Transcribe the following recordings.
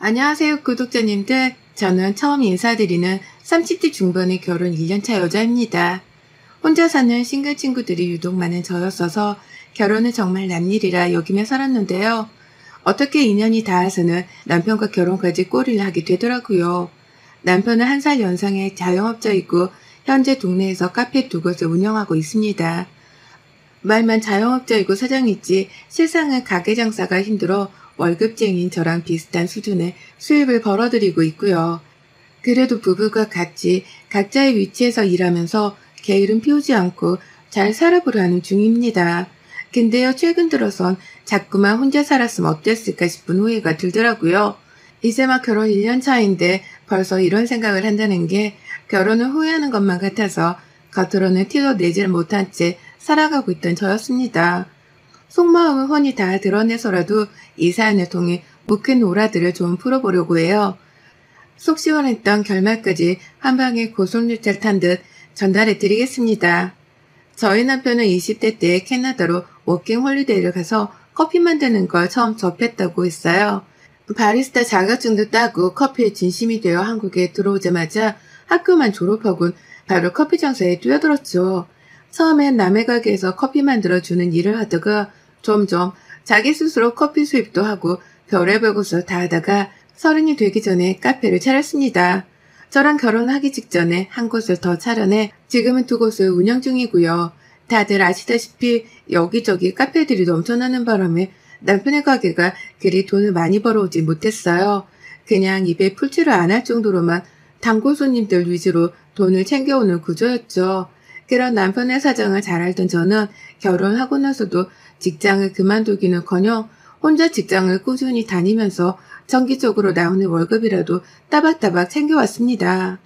안녕하세요, 구독자님들. 저는 처음 인사드리는 30대 중반의 결혼 1년차 여자입니다. 혼자 사는 싱글 친구들이 유독 많은 저였어서 결혼은 정말 남일이라 여기며 살았는데요. 어떻게 인연이 닿아서는 남편과 결혼까지 꼬리를 하게 되더라고요. 남편은 1살 연상의 자영업자이고 현재 동네에서 카페 2곳을 운영하고 있습니다. 말만 자영업자이고 사장이지 실상은 가게 장사가 힘들어 월급쟁이인 저랑 비슷한 수준의 수입을 벌어들이고 있고요. 그래도 부부가 같이 각자의 위치에서 일하면서 게으름 피우지 않고 잘 살아보려는 중입니다. 근데요, 최근 들어선 자꾸만 혼자 살았으면 어땠을까 싶은 후회가 들더라고요. 이제 막 결혼 1년 차인데 벌써 이런 생각을 한다는 게 결혼을 후회하는 것만 같아서 겉으로는 티도 내질 못한 채 살아가고 있던 저였습니다. 속마음을 훤히 다 드러내서라도 이 사연을 통해 묵힌 오라들을 좀 풀어보려고 해요. 속 시원했던 결말까지 한 방에 고속유찰 탄 듯 전달해드리겠습니다. 저희 남편은 20대 때 캐나다로 워킹 홀리데이를 가서 커피 만드는 걸 처음 접했다고 했어요. 바리스타 자격증도 따고 커피에 진심이 되어 한국에 들어오자마자 학교만 졸업하곤 바로 커피 장사에 뛰어들었죠. 처음엔 남의 가게에서 커피 만들어주는 일을 하다가 점점 자기 스스로 커피 수입도 하고 별의별 곳을 다 하다가 30이 되기 전에 카페를 차렸습니다. 저랑 결혼하기 직전에 한 곳을 더 차려내 지금은 2곳을 운영 중이고요. 다들 아시다시피 여기저기 카페들이 넘쳐나는 바람에 남편의 가게가 그리 돈을 많이 벌어오지 못했어요. 그냥 입에 풀칠을 안 할 정도로만 단골 손님들 위주로 돈을 챙겨오는 구조였죠. 그런 남편의 사정을 잘 알던 저는 결혼하고 나서도 직장을 그만두기는커녕 혼자 직장을 꾸준히 다니면서 정기적으로 나오는 월급이라도 따박따박 챙겨왔습니다.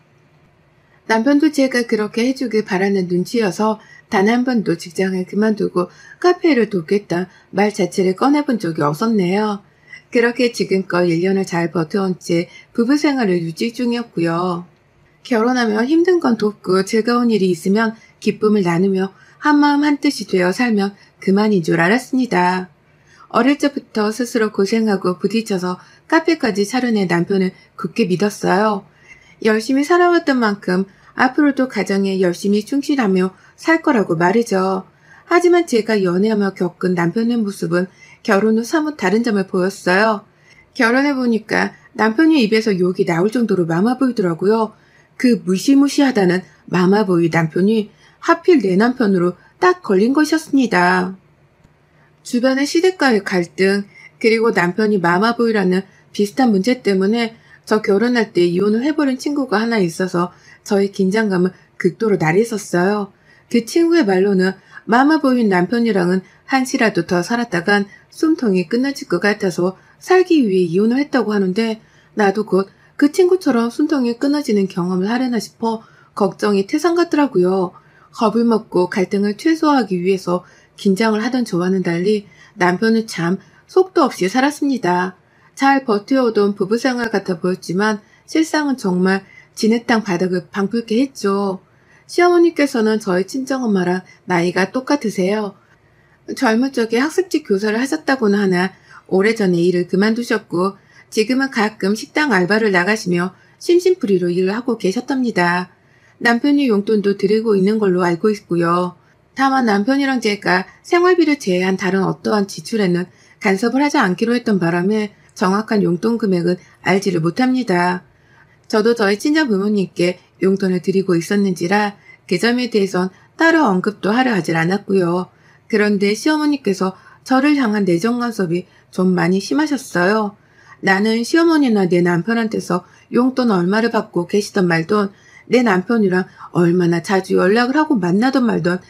남편도 제가 그렇게 해주길 바라는 눈치여서 단 한 번도 직장을 그만두고 카페를 돕겠다 말 자체를 꺼내본 적이 없었네요. 그렇게 지금껏 1년을 잘 버텨온 채 부부 생활을 유지 중이었고요. 결혼하면 힘든 건 돕고 즐거운 일이 있으면 기쁨을 나누며 한마음 한뜻이 되어 살면 그만인 줄 알았습니다. 어릴 적부터 스스로 고생하고 부딪혀서 카페까지 차려낸 남편을 굳게 믿었어요. 열심히 살아왔던 만큼 앞으로도 가정에 열심히 충실하며 살 거라고 말이죠. 하지만 제가 연애하며 겪은 남편의 모습은 결혼 후 사뭇 다른 점을 보였어요. 결혼해보니까 남편의 입에서 욕이 나올 정도로 마마 보이더라고요. 그 무시무시하다는 마마보이 남편이 하필 내 남편으로 딱 걸린 것이었습니다. 주변의 시댁과의 갈등, 그리고 남편이 마마보이라는 비슷한 문제 때문에 저 결혼할 때 이혼을 해버린 친구가 하나 있어서 저의 긴장감은 극도로 날있었어요. 그 친구의 말로는 마마보이인 남편이랑은 한시라도 더 살았다간 숨통이 끊어질 것 같아서 살기 위해 이혼을 했다고 하는데 나도 곧 그 친구처럼 숨통이 끊어지는 경험을 하려나 싶어 걱정이 태산 같더라고요. 겁을 먹고 갈등을 최소화하기 위해서 긴장을 하던 저와는 달리 남편은 참 속도 없이 살았습니다. 잘 버텨오던 부부생활 같아 보였지만 실상은 정말 진흙탕 바닥을 방불케 했죠. 시어머니께서는 저희 친정엄마랑 나이가 똑같으세요. 젊은 적에 학습지 교사를 하셨다고는 하나 오래전에 일을 그만두셨고 지금은 가끔 식당 알바를 나가시며 심심풀이로 일을 하고 계셨답니다. 남편이 용돈도 드리고 있는 걸로 알고 있고요. 다만 남편이랑 제가 생활비를 제외한 다른 어떠한 지출에는 간섭을 하지 않기로 했던 바람에 정확한 용돈 금액은 알지를 못합니다. 저도 저희 친정 부모님께 용돈을 드리고 있었는지라 그 점에 대해선 따로 언급도 하려 하질 않았고요. 그런데 시어머니께서 저를 향한 내정 간섭이 좀 많이 심하셨어요. 나는 시어머니나 내 남편한테서 용돈 얼마를 받고 계시던 말던 내 남편이랑 얼마나 자주 연락을 하고 만나던 말던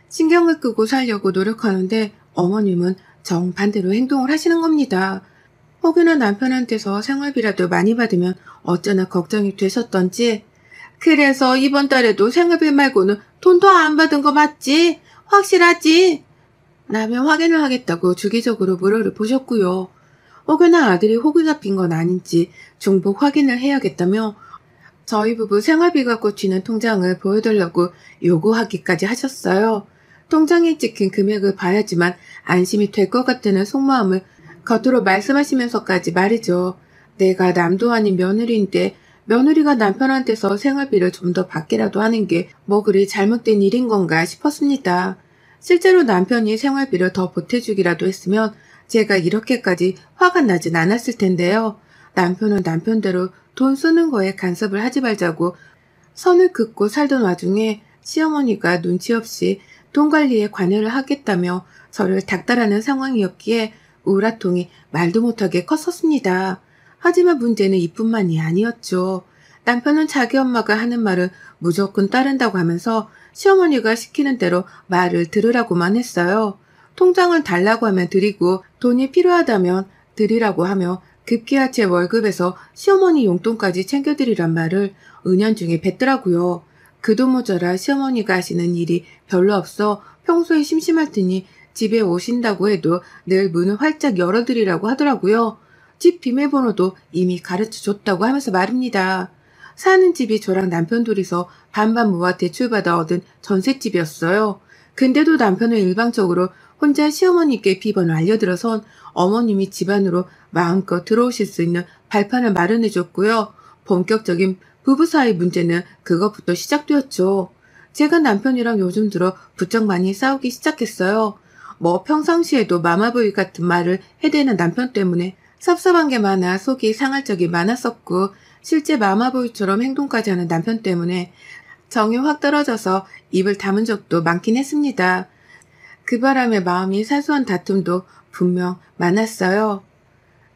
신경을 끄고 살려고 노력하는데 어머님은 정반대로 행동을 하시는 겁니다. 혹여나 남편한테서 생활비라도 많이 받으면 어쩌나 걱정이 되셨던지 그래서 이번 달에도 생활비 말고는 돈 더 안 받은 거 맞지? 확실하지? 라며 확인을 하겠다고 주기적으로 물어를 보셨고요. 혹여나 아들이 호구 잡힌 건 아닌지 중복 확인을 해야겠다며 저희 부부 생활비가 꽂히는 통장을 보여달라고 요구하기까지 하셨어요. 통장에 찍힌 금액을 봐야지만 안심이 될 것 같다는 속마음을 겉으로 말씀하시면서까지 말이죠. 내가 남도 아닌 며느리인데 며느리가 남편한테서 생활비를 좀 더 받게라도 하는 게 뭐 그리 잘못된 일인 건가 싶었습니다. 실제로 남편이 생활비를 더 보태주기라도 했으면 제가 이렇게까지 화가 나진 않았을 텐데요. 남편은 남편대로 돈 쓰는 거에 간섭을 하지 말자고 선을 긋고 살던 와중에 시어머니가 눈치 없이 돈 관리에 관여를 하겠다며 저를 닥달하는 상황이었기에 우라통이 말도 못하게 컸었습니다. 하지만 문제는 이뿐만이 아니었죠. 남편은 자기 엄마가 하는 말은 무조건 따른다고 하면서 시어머니가 시키는 대로 말을 들으라고만 했어요. 통장을 달라고 하면 드리고 돈이 필요하다면 드리라고 하며 급기야 제 월급에서 시어머니 용돈까지 챙겨드리란 말을 은연중에 뱉더라고요. 그도 모자라 시어머니가 하시는 일이 별로 없어 평소에 심심할 테니 집에 오신다고 해도 늘 문을 활짝 열어드리라고 하더라고요. 집 비밀번호도 이미 가르쳐줬다고 하면서 말입니다. 사는 집이 저랑 남편 둘이서 반반 모아 대출받아 얻은 전셋집이었어요. 근데도 남편은 일방적으로 혼자 시어머니께 비번을 알려들어선 어머님이 집안으로 마음껏 들어오실 수 있는 발판을 마련해줬고요. 본격적인 부부 사이 문제는 그것부터 시작되었죠. 제가 남편이랑 요즘 들어 부쩍 많이 싸우기 시작했어요. 뭐 평상시에도 마마보이 같은 말을 해대는 남편 때문에 섭섭한 게 많아 속이 상할 적이 많았었고 실제 마마보이처럼 행동까지 하는 남편 때문에 정이 확 떨어져서 입을 다문 적도 많긴 했습니다. 그 바람에 마음이 사소한 다툼도 분명 많았어요.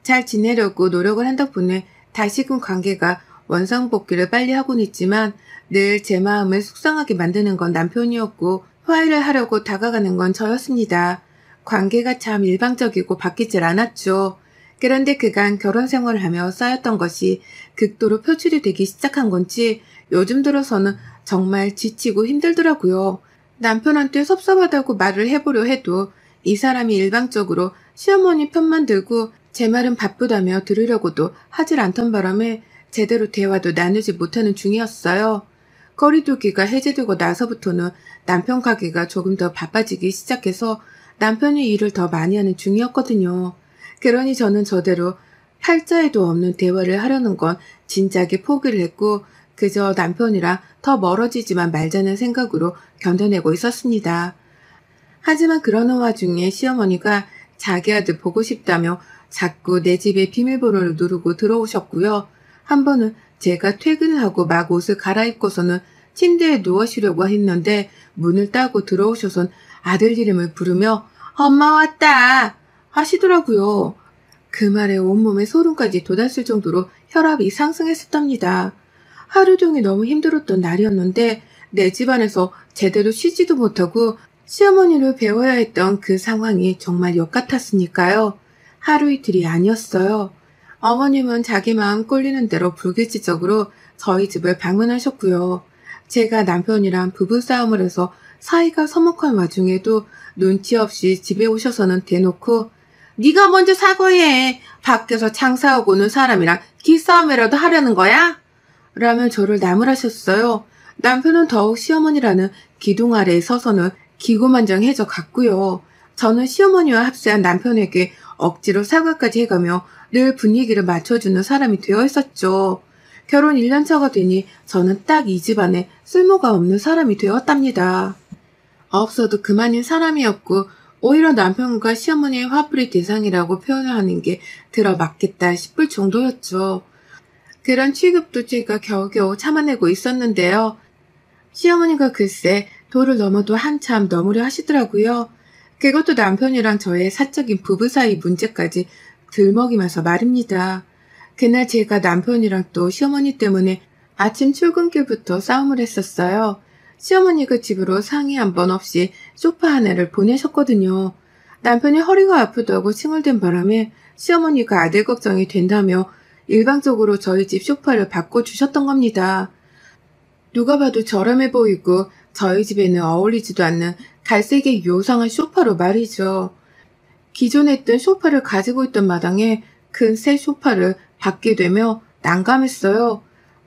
잘 지내려고 노력을 한 덕분에 다시금 관계가 원상복귀를 빨리 하곤 있지만 늘 제 마음을 속상하게 만드는 건 남편이었고 화해를 하려고 다가가는 건 저였습니다. 관계가 참 일방적이고 바뀌질 않았죠. 그런데 그간 결혼 생활을 하며 쌓였던 것이 극도로 표출이 되기 시작한 건지 요즘 들어서는 정말 지치고 힘들더라고요. 남편한테 섭섭하다고 말을 해보려 해도 이 사람이 일방적으로 시어머니 편만 들고 제 말은 바쁘다며 들으려고도 하질 않던 바람에 제대로 대화도 나누지 못하는 중이었어요. 거리두기가 해제되고 나서부터는 남편 가게가 조금 더 바빠지기 시작해서 남편이 일을 더 많이 하는 중이었거든요. 그러니 저는 저대로 팔자에도 없는 대화를 하려는 건 진작에 포기를 했고 그저 남편이랑 더 멀어지지만 말자는 생각으로 견뎌내고 있었습니다. 하지만 그러는 와중에 시어머니가 자기 아들 보고 싶다며 자꾸 내 집에 비밀번호를 누르고 들어오셨고요. 한 번은 제가 퇴근을 하고 막 옷을 갈아입고서는 침대에 누워쉬려고 했는데 문을 따고 들어오셔선 아들 이름을 부르며 엄마 왔다 하시더라고요. 그 말에 온몸에 소름까지 돋았을 정도로 혈압이 상승했었답니다. 하루 종일 너무 힘들었던 날이었는데 내 집안에서 제대로 쉬지도 못하고 시어머니를 배워야 했던 그 상황이 정말 역 같았으니까요. 하루 이틀이 아니었어요. 어머님은 자기 마음 꼴리는 대로 불규칙적으로 저희 집을 방문하셨고요. 제가 남편이랑 부부싸움을 해서 사이가 서먹한 와중에도 눈치 없이 집에 오셔서는 대놓고 네가 먼저 사과해. 밖에서 장사하고 오는 사람이랑 기싸움이라도 하려는 거야? 라며 저를 나무라셨어요. 남편은 더욱 시어머니라는 기둥 아래에 서서는 기고만장해져 갔고요. 저는 시어머니와 합세한 남편에게 억지로 사과까지 해가며 늘 분위기를 맞춰주는 사람이 되어 있었죠. 결혼 1년 차가 되니 저는 딱 이 집안에 쓸모가 없는 사람이 되었답니다. 없어도 그만인 사람이었고 오히려 남편과 시어머니의 화풀이 대상이라고 표현을 하는 게 들어맞겠다 싶을 정도였죠. 그런 취급도 제가 겨우겨우 참아내고 있었는데요. 시어머니가 글쎄 도를 넘어도 한참 넘으려 하시더라고요. 그것도 남편이랑 저의 사적인 부부 사이 문제까지 들먹이면서 말입니다. 그날 제가 남편이랑 또 시어머니 때문에 아침 출근길부터 싸움을 했었어요. 시어머니가 집으로 상의 한 번 없이 소파 하나를 보내셨거든요. 남편이 허리가 아프다고 칭얼댄 바람에 시어머니가 아들 걱정이 된다며 일방적으로 저희 집 소파를 바꿔주셨던 겁니다. 누가 봐도 저렴해 보이고 저희 집에는 어울리지도 않는 갈색의 요상한 소파로 말이죠. 기존에 있던 소파를 가지고 있던 마당에 큰 새 소파를 받게 되며 난감했어요.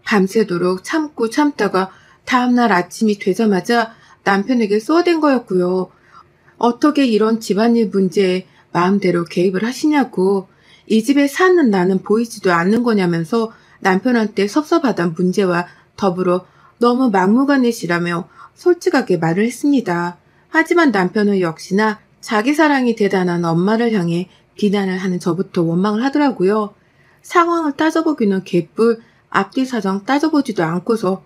밤새도록 참고 참다가 다음날 아침이 되자마자 남편에게 쏘아댄 거였고요. 어떻게 이런 집안일 문제에 마음대로 개입을 하시냐고. 이 집에 사는 나는 보이지도 않는 거냐면서 남편한테 섭섭하단 문제와 더불어 너무 막무가내시라며 솔직하게 말을 했습니다. 하지만 남편은 역시나 자기 사랑이 대단한 엄마를 향해 비난을 하는 저부터 원망을 하더라고요. 상황을 따져보기는 개뿔, 앞뒤 사정 따져보지도 않고서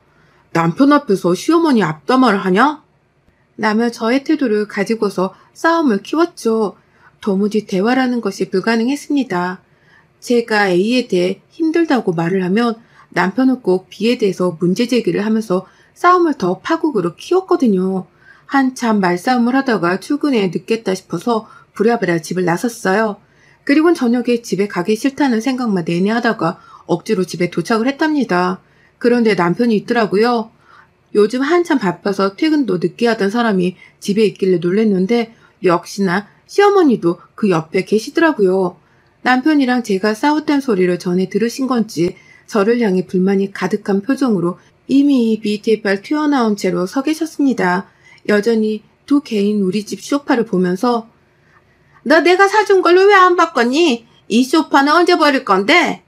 남편 앞에서 시어머니 앞담화를 하냐? 라며 저의 태도를 가지고서 싸움을 키웠죠. 도무지 대화라는 것이 불가능했습니다. 제가 A에 대해 힘들다고 말을 하면 남편은 꼭 B에 대해서 문제 제기를 하면서 싸움을 더 파국으로 키웠거든요. 한참 말싸움을 하다가 출근에 늦겠다 싶어서 부랴부랴 집을 나섰어요. 그리고 저녁에 집에 가기 싫다는 생각만 내내 하다가 억지로 집에 도착을 했답니다. 그런데 남편이 있더라고요. 요즘 한참 바빠서 퇴근도 늦게 하던 사람이 집에 있길래 놀랬는데 역시나 시어머니도 그 옆에 계시더라고요. 남편이랑 제가 싸웠다는 소리를 전에 들으신 건지 저를 향해 불만이 가득한 표정으로 이미 입이 대발 튀어나온 채로 서 계셨습니다. 여전히 두 개인 우리 집 소파를 보면서 너 내가 사준 걸로 왜 안 바꿨니? 이 소파는 언제 버릴 건데?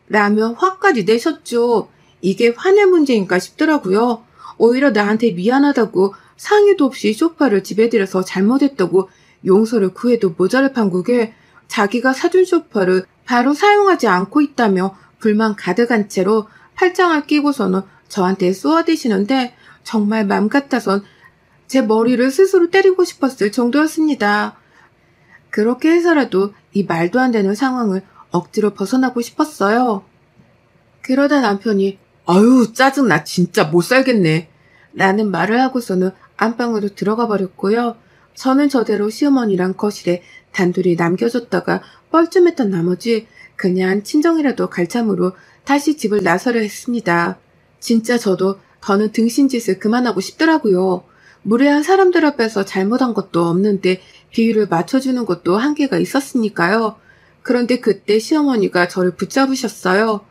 라며 화까지 내셨죠. 이게 화낼 문제인가 싶더라고요. 오히려 나한테 미안하다고 상의도 없이 소파를 집에 들여서 잘못했다고 용서를 구해도 모자랄 판국에 자기가 사준 소파를 바로 사용하지 않고 있다며 불만 가득한 채로 팔짱을 끼고서는 저한테 쏘아대시는데 정말 맘 같아선 제 머리를 스스로 때리고 싶었을 정도였습니다. 그렇게 해서라도 이 말도 안 되는 상황을 억지로 벗어나고 싶었어요. 그러다 남편이 아유 짜증나 진짜 못 살겠네 라는 말을 하고서는 안방으로 들어가 버렸고요. 저는 저대로 시어머니랑 거실에 단둘이 남겨줬다가 뻘쭘했던 나머지 그냥 친정이라도 갈 참으로 다시 집을 나서려 했습니다. 진짜 저도 더는 등신짓을 그만하고 싶더라고요. 무례한 사람들 앞에서 잘못한 것도 없는데 비율을 맞춰주는 것도 한계가 있었으니까요. 그런데 그때 시어머니가 저를 붙잡으셨어요.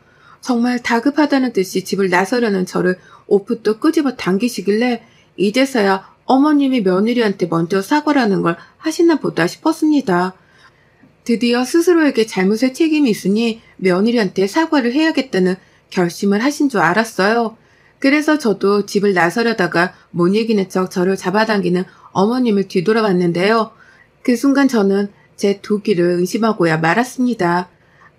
정말 다급하다는 듯이 집을 나서려는 저를 옷부터 끄집어 당기시길래 이제서야 어머님이 며느리한테 먼저 사과라는 걸 하시나 보다 싶었습니다. 드디어 스스로에게 잘못의 책임이 있으니 며느리한테 사과를 해야겠다는 결심을 하신 줄 알았어요. 그래서 저도 집을 나서려다가 못 이기는 척 저를 잡아당기는 어머님을 뒤돌아봤는데요. 그 순간 저는 제 도기를 의심하고야 말았습니다.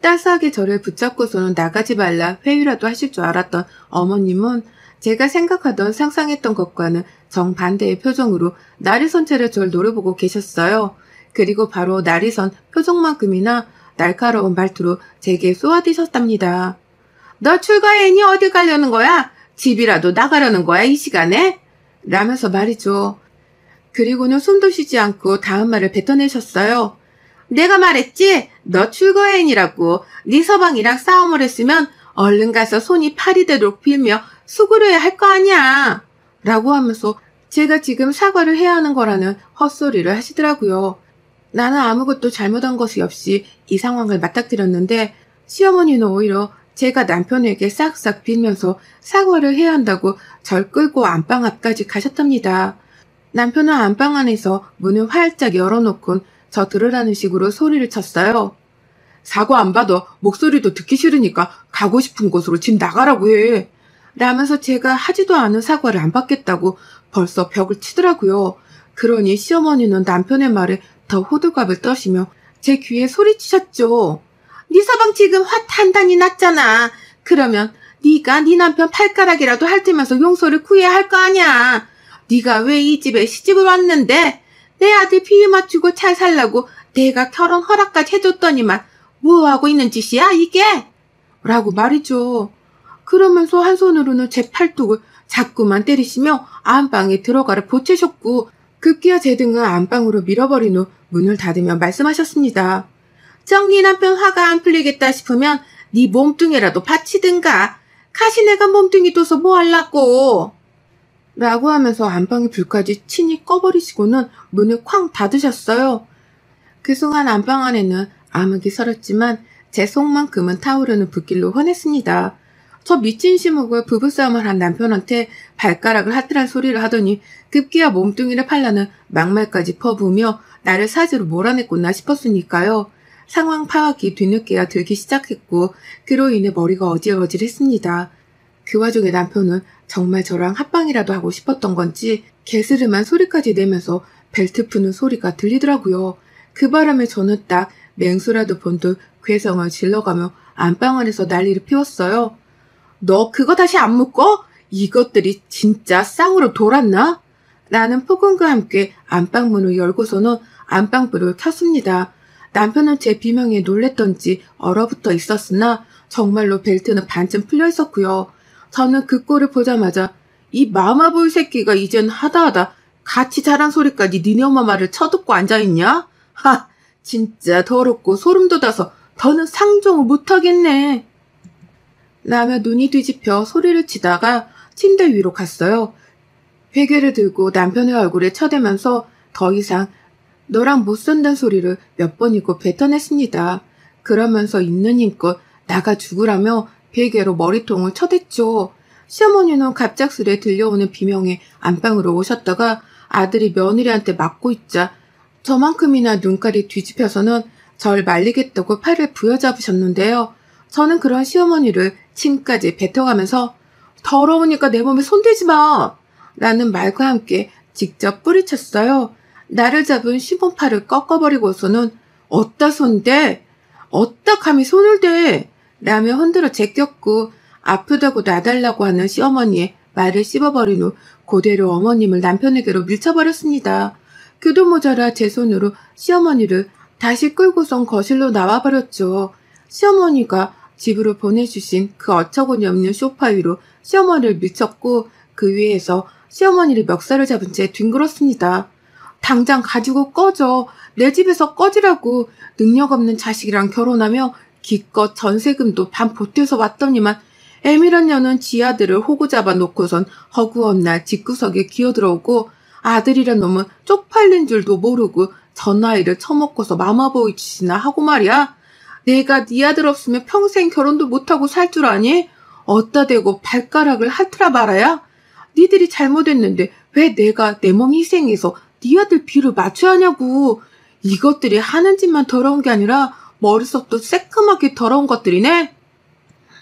따스하게 저를 붙잡고서는 나가지 말라 회유라도 하실 줄 알았던 어머님은 제가 생각하던 상상했던 것과는 정반대의 표정으로 나리선 채로 저를 노려보고 계셨어요. 그리고 바로 나리선 표정만큼이나 날카로운 말투로 제게 쏘아대셨답니다. 너 출가해니 어디 가려는 거야? 집이라도 나가려는 거야 이 시간에? 라면서 말이죠. 그리고는 숨도 쉬지 않고 다음 말을 뱉어내셨어요. 내가 말했지? 너 출거해인이라고. 네 서방이랑 싸움을 했으면 얼른 가서 손이 파리 되도록 빌며 수그려야 할 거 아니야. 라고 하면서 제가 지금 사과를 해야 하는 거라는 헛소리를 하시더라고요. 나는 아무것도 잘못한 것이 없이 이 상황을 맞닥뜨렸는데 시어머니는 오히려 제가 남편에게 싹싹 빌면서 사과를 해야 한다고 절 끌고 안방 앞까지 가셨답니다. 남편은 안방 안에서 문을 활짝 열어놓곤 저 들으라는 식으로 소리를 쳤어요. 사과 안 받아. 목소리도 듣기 싫으니까 가고 싶은 곳으로 집 나가라고 해. 라면서 제가 하지도 않은 사과를 안 받겠다고 벌써 벽을 치더라고요. 그러니 시어머니는 남편의 말에 더 호들갑을 떠시며 제 귀에 소리치셨죠. 네 서방 지금 화 단단히 났잖아. 그러면 네가 네 남편 팔가락이라도 핥으면서 용서를 구해야 할 거 아니야. 네가 왜 이 집에 시집을 왔는데 내 아들 비위 맞추고 잘 살라고 내가 결혼 허락까지 해줬더니만 뭐하고 있는 짓이야 이게? 라고 말이죠. 그러면서 한 손으로는 제 팔뚝을 자꾸만 때리시며 안방에 들어가라 보채셨고 급기야 제 등을 안방으로 밀어버린 후 문을 닫으며 말씀하셨습니다. 정네 남편 화가 안 풀리겠다 싶으면 네 몸뚱이라도 받치든가. 가시네가 몸뚱이 둬서 뭐 할라고. 라고 하면서 안방의 불까지 친히 꺼버리시고는 문을 쾅 닫으셨어요. 그 순간 안방 안에는 암흑이 서렸지만 제 속만큼은 타오르는 불길로 환했습니다. 저 미친 시목을 부부싸움을 한 남편한테 발가락을 핥으란 소리를 하더니 급기야 몸뚱이를 팔라는 막말까지 퍼부으며 나를 사지로 몰아냈구나 싶었으니까요. 상황 파악이 뒤늦게야 들기 시작했고 그로 인해 머리가 어질어질했습니다. 그 와중에 남편은 정말 저랑 합방이라도 하고 싶었던 건지 개스름한 소리까지 내면서 벨트 푸는 소리가 들리더라고요. 그 바람에 저는 딱 맹수라도 본 듯 괴성을 질러가며 안방 안에서 난리를 피웠어요. 너 그거 다시 안 묶어? 이것들이 진짜 쌍으로 돌았나? 라는 폭언과 함께 안방문을 열고서는 안방불을 켰습니다. 남편은 제 비명에 놀랬던지 얼어붙어 있었으나 정말로 벨트는 반쯤 풀려 있었고요. 저는 그 꼴을 보자마자 이 마마보이 새끼가 이젠 하다하다 같이 자란 소리까지 니네 엄마 말을 쳐듣고 앉아있냐? 하, 진짜 더럽고 소름 돋아서 더는 상종을 못하겠네. 라며 눈이 뒤집혀 소리를 치다가 침대 위로 갔어요. 베개를 들고 남편의 얼굴에 쳐대면서 더 이상 너랑 못 산다는 소리를 몇 번이고 뱉어냈습니다. 그러면서 있는 힘껏 나가 죽으라며 베개로 머리통을 쳐댔죠. 시어머니는 갑작스레 들려오는 비명에 안방으로 오셨다가 아들이 며느리한테 맞고 있자 저만큼이나 눈깔이 뒤집혀서는 절 말리겠다고 팔을 부여잡으셨는데요. 저는 그런 시어머니를 침까지 뱉어가면서 더러우니까 내 몸에 손대지 마! 라는 말과 함께 직접 뿌리쳤어요. 나를 잡은 시몬팔을 꺾어버리고서는 어따 손대? 어따 감히 손을 대? 라며 흔들어 제꼈고 아프다고 놔달라고 하는 시어머니의 말을 씹어버린 후 그대로 어머님을 남편에게로 밀쳐버렸습니다. 그도 모자라 제 손으로 시어머니를 다시 끌고선 거실로 나와버렸죠. 시어머니가 집으로 보내주신 그 어처구니 없는 소파 위로 시어머니를 밀쳤고 그 위에서 시어머니를 멱살을 잡은 채 뒹굴었습니다. 당장 가지고 꺼져. 내 집에서 꺼지라고. 능력 없는 자식이랑 결혼하며 기껏 전세금도 반 보태서 왔더니만 애미란 년은 지 아들을 호구 잡아놓고선 허구한 날 집구석에 기어들어오고 아들이란 놈은 쪽팔린 줄도 모르고 전아이를 처먹고서 마마보이 짓이나 하고 말이야. 내가 네 아들 없으면 평생 결혼도 못하고 살 줄 아니? 어따 대고 발가락을 핥으라 말아야? 니들이 잘못했는데 왜 내가 내 몸 희생해서 네 아들 비를 맞춰야 하냐고. 이것들이 하는 짓만 더러운 게 아니라 머릿속도 새까맣게 더러운 것들이네.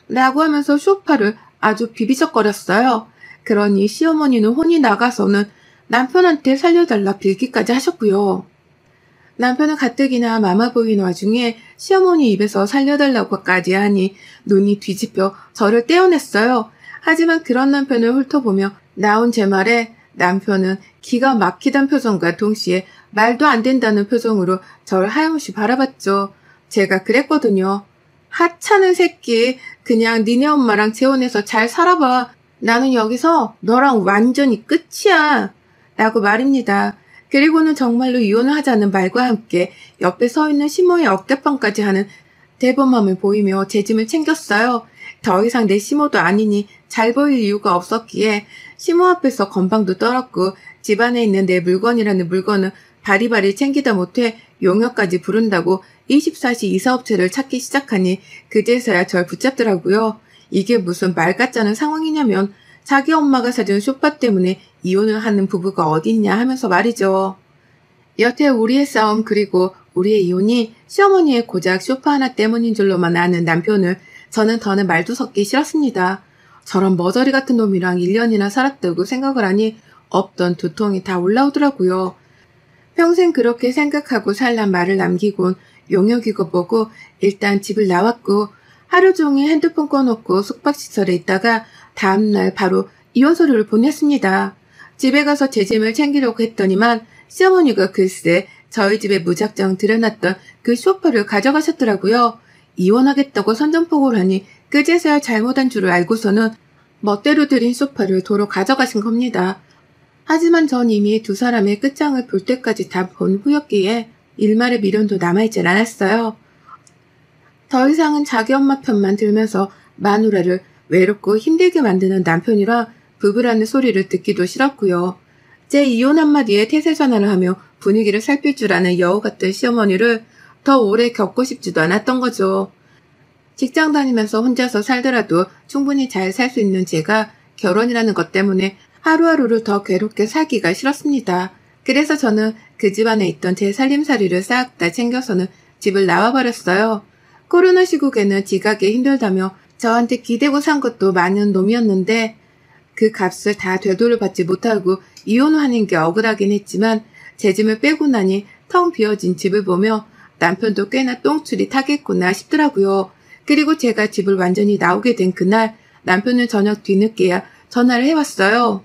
라고 하면서 소파를 아주 비비적거렸어요. 그러니 시어머니는 혼이 나가서는 남편한테 살려달라 빌기까지 하셨고요. 남편은 가뜩이나 마마보이는 와중에 시어머니 입에서 살려달라고까지 하니 눈이 뒤집혀 저를 떼어냈어요. 하지만 그런 남편을 훑어보며 나온 제 말에 남편은 기가 막히단 표정과 동시에 말도 안 된다는 표정으로 저를 하염없이 바라봤죠. 제가 그랬거든요. 하찮은 새끼, 그냥 니네 엄마랑 재혼해서 잘 살아봐. 나는 여기서 너랑 완전히 끝이야. 라고 말입니다. 그리고는 정말로 이혼을 하자는 말과 함께 옆에 서 있는 시모의 어깨빵까지 하는 대범함을 보이며 제 짐을 챙겼어요. 더 이상 내 시모도 아니니 잘 보일 이유가 없었기에 시모 앞에서 건방도 떨었고 집안에 있는 내 물건이라는 물건을 바리바리 챙기다 못해 용역까지 부른다고 24시 이사업체를 찾기 시작하니 그제서야 절 붙잡더라고요. 이게 무슨 말 같자는 상황이냐면 자기 엄마가 사준 소파 때문에 이혼을 하는 부부가 어딨냐 하면서 말이죠. 여태 우리의 싸움 그리고 우리의 이혼이 시어머니의 고작 소파 하나 때문인 줄로만 아는 남편을 저는 더는 말도 섞기 싫었습니다. 저런 머저리 같은 놈이랑 1년이나 살았다고 생각을 하니 없던 두통이 다 올라오더라고요. 평생 그렇게 생각하고 살란 말을 남기곤 용역이고 뭐고 일단 집을 나왔고 하루 종일 핸드폰 꺼놓고 숙박시설에 있다가 다음날 바로 이혼 서류를 보냈습니다. 집에 가서 제 짐을 챙기려고 했더니만 시어머니가 글쎄 저희 집에 무작정 들여놨던 그 소파를 가져가셨더라고요. 이혼하겠다고 선전포고를 하니 그제서야 잘못한 줄을 알고서는 멋대로 들인 소파를 도로 가져가신 겁니다. 하지만 전 이미 두 사람의 끝장을 볼 때까지 다 본 후였기에 일말의 미련도 남아있질 않았어요. 더 이상은 자기 엄마 편만 들면서 마누라를 외롭고 힘들게 만드는 남편이라 부부라는 소리를 듣기도 싫었고요. 제 이혼 한마디에 태세 전환을 하며 분위기를 살필 줄 아는 여우 같은 시어머니를 더 오래 겪고 싶지도 않았던 거죠. 직장 다니면서 혼자서 살더라도 충분히 잘 살 수 있는 제가 결혼이라는 것 때문에 하루하루를 더 괴롭게 살기가 싫었습니다. 그래서 저는 그 집안에 있던 제 살림살이를 싹 다 챙겨서는 집을 나와버렸어요. 코로나 시국에는 지각이 힘들다며 저한테 기대고 산 것도 많은 놈이었는데 그 값을 다 되돌려받지 못하고 이혼하는 게 억울하긴 했지만 제 짐을 빼고 나니 텅 비어진 집을 보며 남편도 꽤나 똥줄이 타겠구나 싶더라고요. 그리고 제가 집을 완전히 나오게 된 그날 남편은 저녁 뒤늦게야 전화를 해왔어요.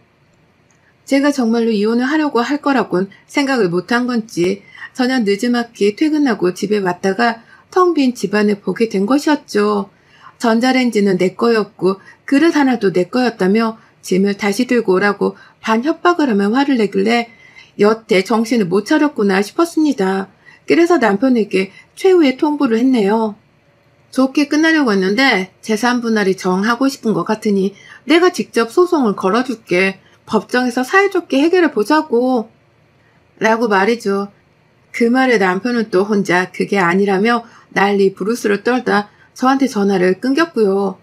제가 정말로 이혼을 하려고 할 거라곤 생각을 못한 건지 저녁 늦지막히 퇴근하고 집에 왔다가 텅 빈 집안을 보게 된 것이었죠. 전자레인지는 내 거였고 그릇 하나도 내 거였다며 짐을 다시 들고 오라고 반 협박을 하며 화를 내길래 여태 정신을 못 차렸구나 싶었습니다. 그래서 남편에게 최후의 통보를 했네요. 좋게 끝나려고 했는데 재산 분할이 정하고 싶은 것 같으니 내가 직접 소송을 걸어줄게. 법정에서 사이좋게 해결해 보자고. 라고 말이죠. 그 말에 남편은 또 혼자 그게 아니라며 난리 부르스를 떨다 저한테 전화를 끊겼고요.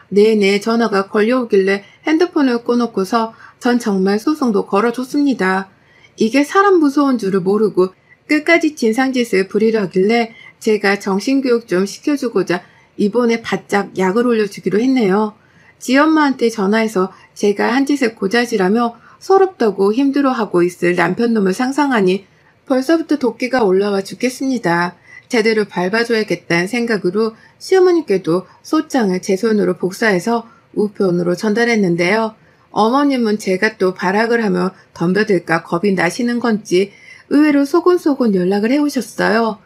내내 전화가 걸려오길래 핸드폰을 꺼놓고서 전 정말 소송도 걸어줬습니다. 이게 사람 무서운 줄을 모르고 끝까지 진상짓을 부리려 하길래 제가 정신교육 좀 시켜주고자 이번에 바짝 약을 올려주기로 했네요. 지엄마한테 전화해서 제가 한 짓을 고자질하며 서럽다고 힘들어하고 있을 남편놈을 상상하니 벌써부터 도끼가 올라와 죽겠습니다. 제대로 밟아줘야겠다는 생각으로 시어머니께도 소장을 제 손으로 복사해서 우편으로 전달했는데요. 어머님은 제가 또 발악을 하며 덤벼들까 겁이 나시는 건지 의외로 소곤소곤 연락을 해오셨어요.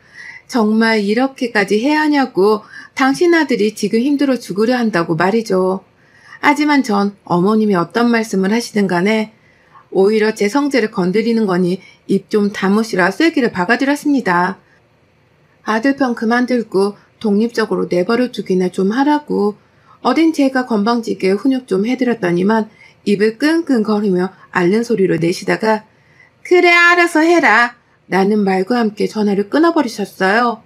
정말 이렇게까지 해야 하냐고 당신 아들이 지금 힘들어 죽으려 한다고 말이죠. 하지만 전 어머님이 어떤 말씀을 하시든 간에 오히려 제 성질을 건드리는 거니 입 좀 다무시라 쐐기를 박아드렸습니다. 아들 편 그만 들고 독립적으로 내버려 두기나 좀 하라고 어딘 제가 건방지게 훈육 좀 해드렸더니만 입을 끙끙거리며 앓는 소리를 내시다가 그래 알아서 해라 라는 말과 함께 전화를 끊어버리셨어요.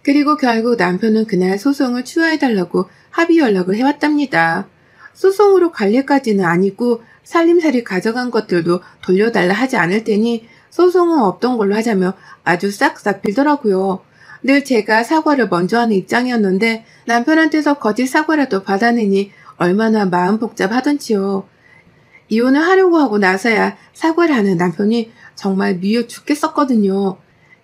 그리고 결국 남편은 그날 소송을 취하해달라고 합의 연락을 해왔답니다. 소송으로 갈 일까지는 아니고 살림살이 가져간 것들도 돌려달라 하지 않을 테니 소송은 없던 걸로 하자며 아주 싹싹 빌더라고요. 늘 제가 사과를 먼저 하는 입장이었는데 남편한테서 거짓 사과라도 받아내니 얼마나 마음 복잡하던지요. 이혼을 하려고 하고 나서야 사과를 하는 남편이 정말 미워 죽겠었거든요.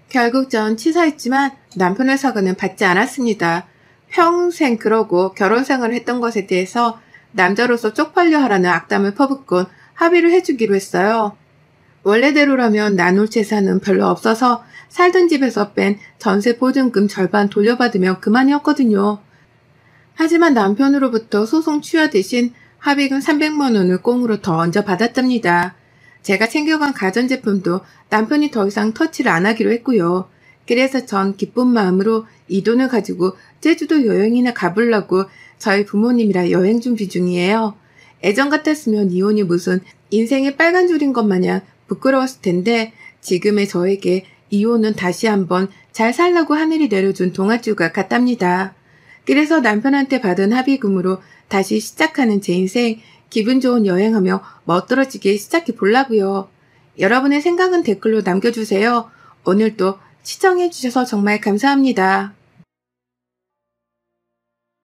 결국 전 치사했지만 남편의 사과는 받지 않았습니다. 평생 그러고 결혼 생활을 했던 것에 대해서 남자로서 쪽팔려 하라는 악담을 퍼붓곤 합의를 해주기로 했어요. 원래대로라면 나눌 재산은 별로 없어서 살던 집에서 뺀 전세 보증금 절반 돌려받으면 그만이었거든요. 하지만 남편으로부터 소송 취하 대신 합의금 300만 원을 꽁으로 더 얹어 받았답니다. 제가 챙겨간 가전제품도 남편이 더 이상 터치를 안 하기로 했고요. 그래서 전 기쁜 마음으로 이 돈을 가지고 제주도 여행이나 가보려고 저희 부모님이랑 여행 준비 중이에요. 예전 같았으면 이혼이 무슨 인생의 빨간 줄인 것 마냥 부끄러웠을 텐데 지금의 저에게 이혼은 다시 한번 잘 살라고 하늘이 내려준 동아줄과 같답니다. 그래서 남편한테 받은 합의금으로 다시 시작하는 제 인생 기분 좋은 여행하며 멋들어지게 시작해 보려고요. 여러분의 생각은 댓글로 남겨주세요. 오늘도 시청해주셔서 정말 감사합니다.